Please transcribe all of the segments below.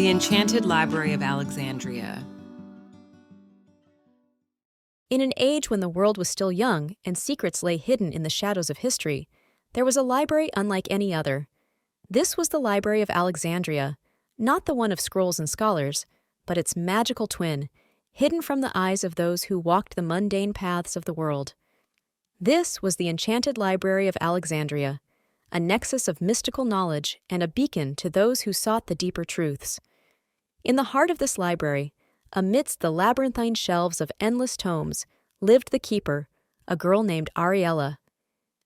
The Enchanted Library of Alexandria. In an age when the world was still young and secrets lay hidden in the shadows of history, there was a library unlike any other. This was the Library of Alexandria, not the one of scrolls and scholars, but its magical twin, hidden from the eyes of those who walked the mundane paths of the world. This was the Enchanted Library of Alexandria, a nexus of mystical knowledge and a beacon to those who sought the deeper truths. In the heart of this library, amidst the labyrinthine shelves of endless tomes, lived the keeper, a girl named Ariella.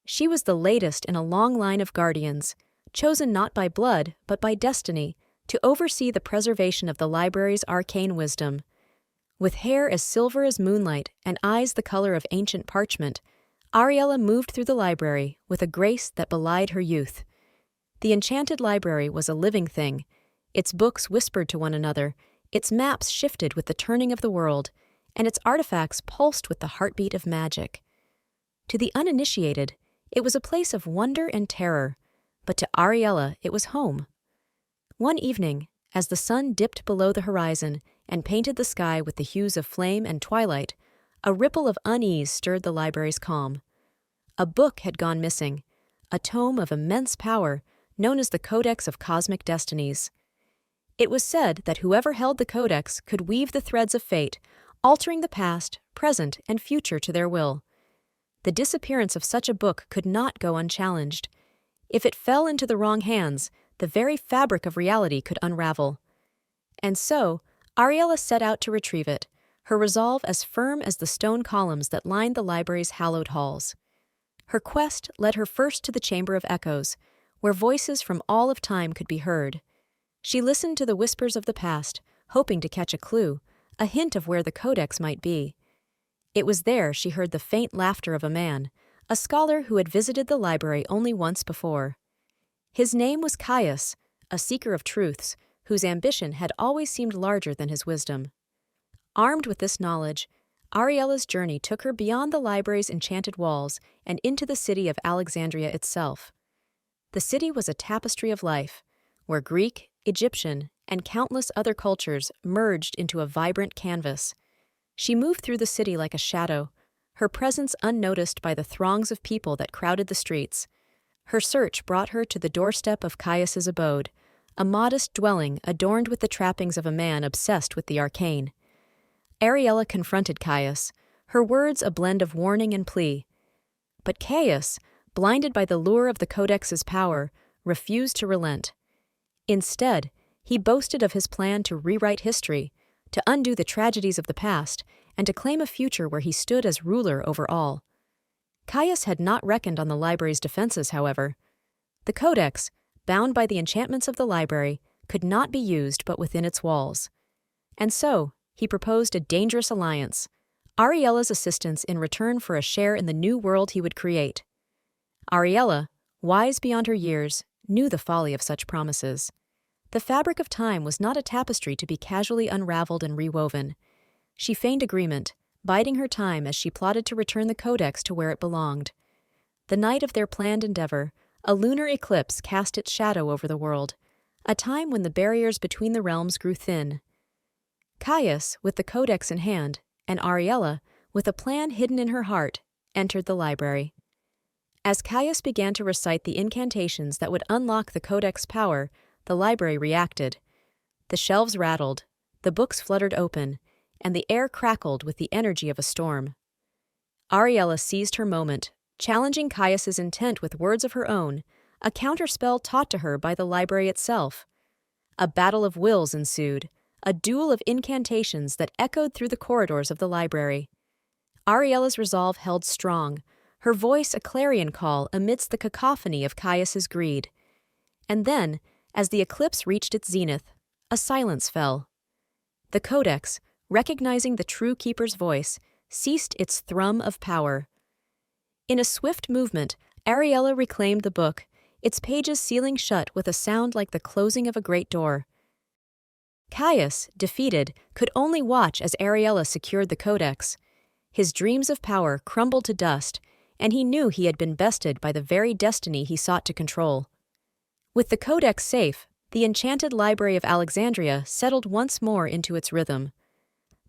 She was the latest in a long line of guardians, chosen not by blood but by destiny, to oversee the preservation of the library's arcane wisdom. With hair as silver as moonlight and eyes the color of ancient parchment, Ariella moved through the library with a grace that belied her youth. The Enchanted Library was a living thing. Its books whispered to one another, its maps shifted with the turning of the world, and its artifacts pulsed with the heartbeat of magic. To the uninitiated, it was a place of wonder and terror, but to Ariella it was home. One evening, as the sun dipped below the horizon and painted the sky with the hues of flame and twilight, a ripple of unease stirred the library's calm. A book had gone missing, a tome of immense power known as the Codex of Cosmic Destinies. It was said that whoever held the codex could weave the threads of fate, altering the past, present, and future to their will. The disappearance of such a book could not go unchallenged. If it fell into the wrong hands, the very fabric of reality could unravel. And so, Ariella set out to retrieve it, her resolve as firm as the stone columns that lined the library's hallowed halls. Her quest led her first to the Chamber of Echoes, where voices from all of time could be heard. She listened to the whispers of the past, hoping to catch a clue, a hint of where the codex might be. It was there she heard the faint laughter of a man, a scholar who had visited the library only once before. His name was Caius, a seeker of truths, whose ambition had always seemed larger than his wisdom. Armed with this knowledge, Ariella's journey took her beyond the library's enchanted walls and into the city of Alexandria itself. The city was a tapestry of life, where Greek, Egyptian, and countless other cultures merged into a vibrant canvas. She moved through the city like a shadow, her presence unnoticed by the throngs of people that crowded the streets. Her search brought her to the doorstep of Caius's abode, a modest dwelling adorned with the trappings of a man obsessed with the arcane. Ariella confronted Caius, her words a blend of warning and plea. But Caius, blinded by the lure of the Codex's power, refused to relent. Instead, he boasted of his plan to rewrite history, to undo the tragedies of the past, and to claim a future where he stood as ruler over all. Caius had not reckoned on the library's defenses, however. The Codex, bound by the enchantments of the library, could not be used but within its walls. And so, he proposed a dangerous alliance, Ariella's assistance in return for a share in the new world he would create. Ariella, wise beyond her years, knew the folly of such promises. The fabric of time was not a tapestry to be casually unraveled and rewoven. She feigned agreement, biding her time as she plotted to return the codex to where it belonged. The night of their planned endeavor, a lunar eclipse cast its shadow over the world, a time when the barriers between the realms grew thin. Caius, with the codex in hand, and Ariella, with a plan hidden in her heart, entered the library. As Caius began to recite the incantations that would unlock the codex power, the library reacted. The shelves rattled, the books fluttered open, and the air crackled with the energy of a storm. Ariella seized her moment, challenging Caius's intent with words of her own, a counterspell taught to her by the library itself. A battle of wills ensued, a duel of incantations that echoed through the corridors of the library. Ariella's resolve held strong, her voice a clarion call amidst the cacophony of Caius's greed. And then, as the eclipse reached its zenith, a silence fell. The codex, recognizing the true keeper's voice, ceased its thrum of power. In a swift movement, Ariella reclaimed the book, its pages sealing shut with a sound like the closing of a great door. Caius, defeated, could only watch as Ariella secured the codex. His dreams of power crumbled to dust, and he knew he had been bested by the very destiny he sought to control. With the codex safe, the Enchanted Library of Alexandria settled once more into its rhythm.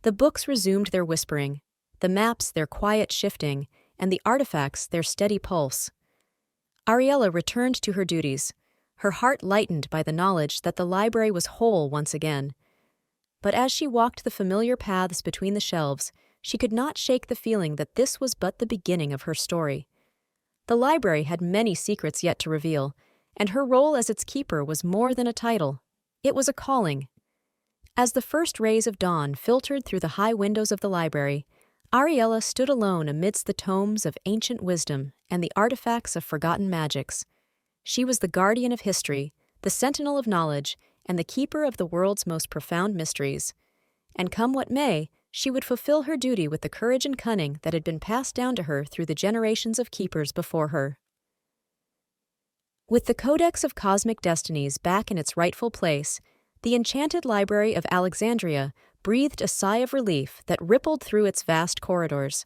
The books resumed their whispering, the maps their quiet shifting, and the artifacts their steady pulse. Ariella returned to her duties, her heart lightened by the knowledge that the library was whole once again. But as she walked the familiar paths between the shelves, she could not shake the feeling that this was but the beginning of her story. The library had many secrets yet to reveal, and her role as its keeper was more than a title. It was a calling. As the first rays of dawn filtered through the high windows of the library, Ariella stood alone amidst the tomes of ancient wisdom and the artifacts of forgotten magics. She was the guardian of history, the sentinel of knowledge, and the keeper of the world's most profound mysteries. And come what may, she would fulfill her duty with the courage and cunning that had been passed down to her through the generations of keepers before her. With the Codex of Cosmic Destinies back in its rightful place, the Enchanted Library of Alexandria breathed a sigh of relief that rippled through its vast corridors.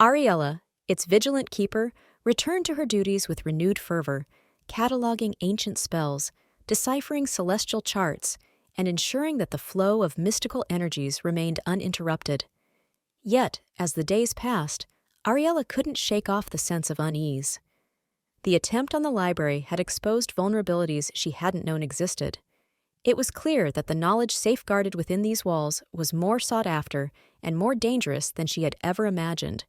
Ariella, its vigilant keeper, returned to her duties with renewed fervor, cataloging ancient spells, deciphering celestial charts, and ensuring that the flow of mystical energies remained uninterrupted. Yet, as the days passed, Ariella couldn't shake off the sense of unease. The attempt on the library had exposed vulnerabilities she hadn't known existed. It was clear that the knowledge safeguarded within these walls was more sought after and more dangerous than she had ever imagined.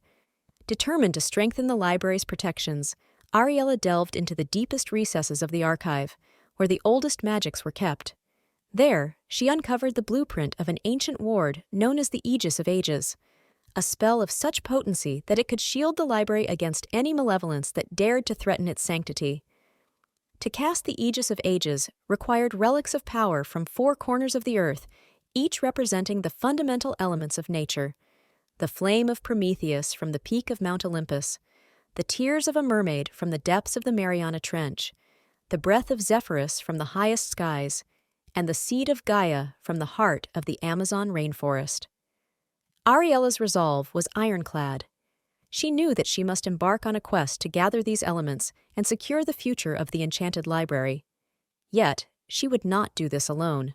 Determined to strengthen the library's protections, Ariella delved into the deepest recesses of the archive, where the oldest magics were kept. There, she uncovered the blueprint of an ancient ward known as the Aegis of Ages, a spell of such potency that it could shield the library against any malevolence that dared to threaten its sanctity. To cast the Aegis of Ages required relics of power from 4 corners of the earth, each representing the fundamental elements of nature: the flame of Prometheus from the peak of Mount Olympus, the tears of a mermaid from the depths of the Mariana Trench, the breath of Zephyrus from the highest skies, and the seed of Gaia from the heart of the Amazon rainforest. Ariella's resolve was ironclad. She knew that she must embark on a quest to gather these elements and secure the future of the Enchanted Library. Yet, she would not do this alone.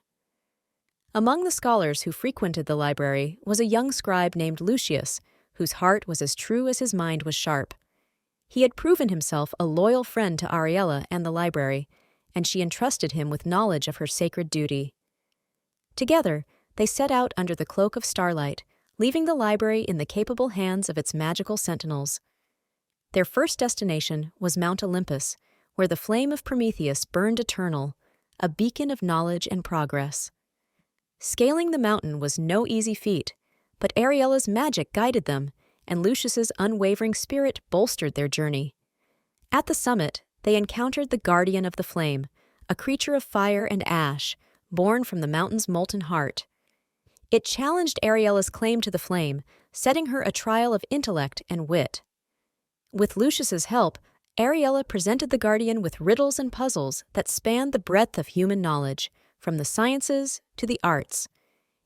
Among the scholars who frequented the library was a young scribe named Lucius, whose heart was as true as his mind was sharp. He had proven himself a loyal friend to Ariella and the library, and she entrusted him with knowledge of her sacred duty. Together, they set out under the cloak of starlight, leaving the library in the capable hands of its magical sentinels. Their first destination was Mount Olympus, where the flame of Prometheus burned eternal, a beacon of knowledge and progress. Scaling the mountain was no easy feat, but Ariella's magic guided them, and Lucius's unwavering spirit bolstered their journey. At the summit, they encountered the guardian of the flame, a creature of fire and ash, born from the mountain's molten heart. It challenged Ariella's claim to the flame, setting her a trial of intellect and wit. With Lucius's help, Ariella presented the guardian with riddles and puzzles that spanned the breadth of human knowledge, from the sciences to the arts.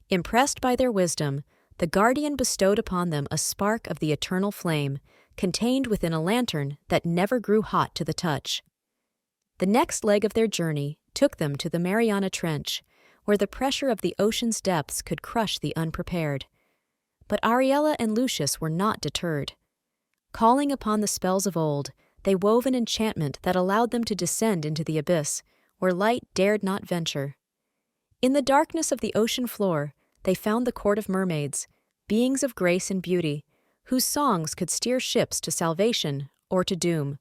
Impressed by their wisdom, the guardian bestowed upon them a spark of the eternal flame, contained within a lantern that never grew hot to the touch. The next leg of their journey took them to the Mariana Trench, where the pressure of the ocean's depths could crush the unprepared. But Ariella and Lucius were not deterred. Calling upon the spells of old, they wove an enchantment that allowed them to descend into the abyss, where light dared not venture. In the darkness of the ocean floor, they found the court of mermaids, beings of grace and beauty, whose songs could steer ships to salvation or to doom.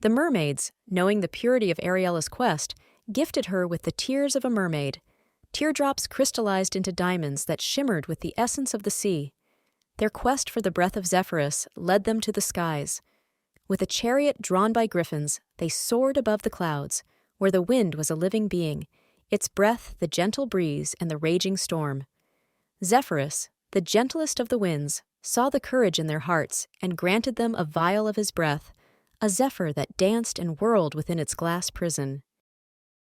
The mermaids, knowing the purity of Ariella's quest, gifted her with the tears of a mermaid, teardrops crystallized into diamonds that shimmered with the essence of the sea. Their quest for the breath of Zephyrus led them to the skies. With a chariot drawn by griffins, they soared above the clouds, where the wind was a living being, its breath the gentle breeze and the raging storm. Zephyrus, the gentlest of the winds, saw the courage in their hearts and granted them a vial of his breath, a zephyr that danced and whirled within its glass prison.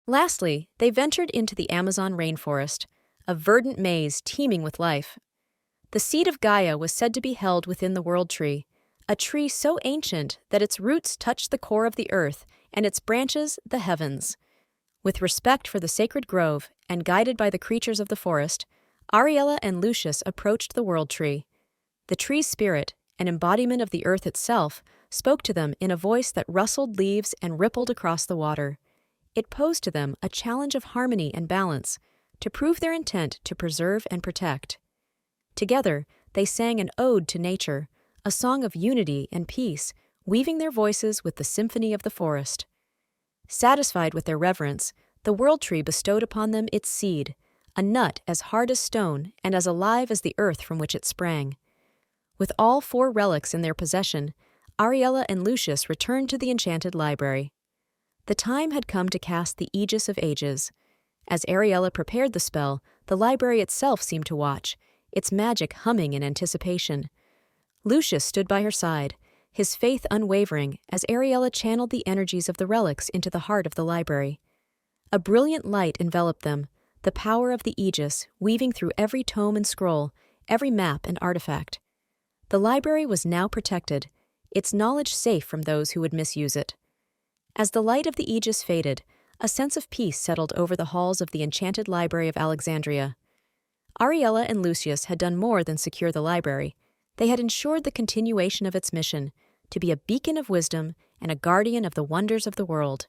Lastly, they ventured into the Amazon rainforest, a verdant maze teeming with life. The seed of Gaia was said to be held within the world tree, a tree so ancient that its roots touched the core of the earth and its branches the heavens. With respect for the sacred grove and guided by the creatures of the forest, Ariella and Lucius approached the world tree. The tree's spirit, an embodiment of the earth itself, spoke to them in a voice that rustled leaves and rippled across the water. It posed to them a challenge of harmony and balance, to prove their intent to preserve and protect. Together, they sang an ode to nature, a song of unity and peace, weaving their voices with the symphony of the forest. Satisfied with their reverence, the world tree bestowed upon them its seed, a nut as hard as stone and as alive as the earth from which it sprang. With all 4 relics in their possession, Ariella and Lucius returned to the Enchanted Library. The time had come to cast the Aegis of Ages. As Ariella prepared the spell, the library itself seemed to watch, its magic humming in anticipation. Lucius stood by her side, his faith unwavering as Ariella channeled the energies of the relics into the heart of the library. A brilliant light enveloped them, the power of the Aegis weaving through every tome and scroll, every map and artifact. The library was now protected, its knowledge safe from those who would misuse it. As the light of the Aegis faded, a sense of peace settled over the halls of the Enchanted Library of Alexandria. Ariella and Lucius had done more than secure the library. They had ensured the continuation of its mission, to be a beacon of wisdom and a guardian of the wonders of the world.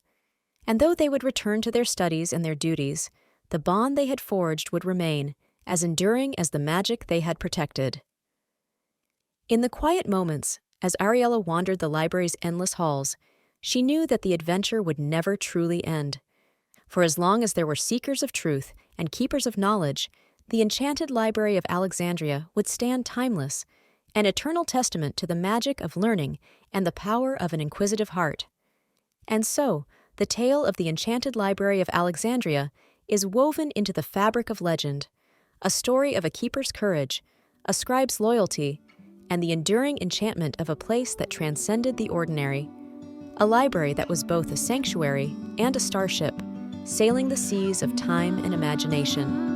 And though they would return to their studies and their duties, the bond they had forged would remain, as enduring as the magic they had protected. In the quiet moments, as Ariella wandered the library's endless halls, she knew that the adventure would never truly end. For as long as there were seekers of truth and keepers of knowledge, the Enchanted Library of Alexandria would stand timeless, an eternal testament to the magic of learning and the power of an inquisitive heart. And so, the tale of the Enchanted Library of Alexandria is woven into the fabric of legend, a story of a keeper's courage, a scribe's loyalty, and the enduring enchantment of a place that transcended the ordinary, a library that was both a sanctuary and a starship, sailing the seas of time and imagination.